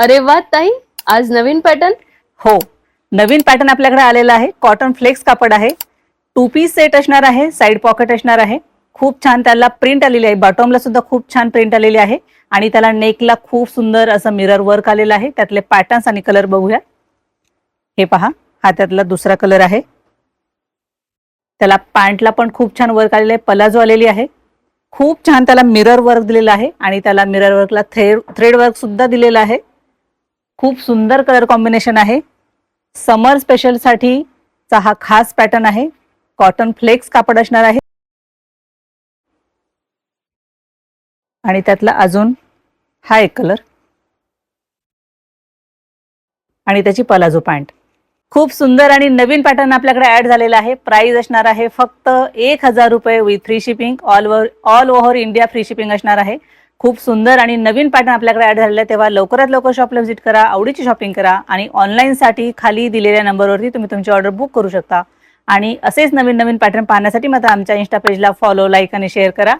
अरे वा ताई, आज नवीन पॅटर्न. हो, नवीन पॅटर्न आपल्याकडे आलेला आहे. कॉटन फ्लेक्स कापड आहे. 2 पीस सेट असणार आहे. साइड पॉकेट असणार आहे. खूप छान त्याला प्रिंट आलेली आहे. बॉटमला सुद्धा खूप छान प्रिंट आलेली आहे आणि त्याला नेकला खूप सुंदर असं मिरर वर्क आलेलं आहे. त्यातले पॅटर्न्स आणि कलर बघूया. हे पहा, हा त्यातला दुसरा कलर आहे. त्याला पॅन्टला पण खूप छान वर्क आलेलं आहे. पलाजो आलेली आहे. खूप छान त्याला मिरर वर्क दिलेला आहे आणि त्याला मिरर वर्कला थ्रेड वर्क सुद्धा दिलेला आहे. खूप सुंदर कलर कॉम्बिनेशन आहे. समर स्पेशल साठीचा हा खास पॅटर्न आहे. कॉटन फ्लेक्स कापड असणार आहे आणि त्यातला अजून हा एक कलर आणि त्याची पलाजो पॅन्ट. खूप सुंदर आणि नवीन पॅटर्न आपल्याकडे ऍड झालेला आहे. प्राइस असणार आहे फक्त 1000 रुपये with free shipping. All over India free shipping असणार आहे. खूप सुंदर आणि नवीन पॅटर्न आपल्याकडे ऍड झालेला आहे. तेव्हा लवकरात लवकर शॉपला व्हिजिट करा, आवडीची शॉपिंग करा आणि ऑनलाईनसाठी खाली दिलेल्या नंबरवरती तुम्ही तुमची ऑर्डर बुक करू शकता. आणि असेच नवीन नवीन पॅटर्न पाहण्यासाठी मात्र आमच्या इन्स्टा पेजला फॉलो, लाईक आणि शेअर करा.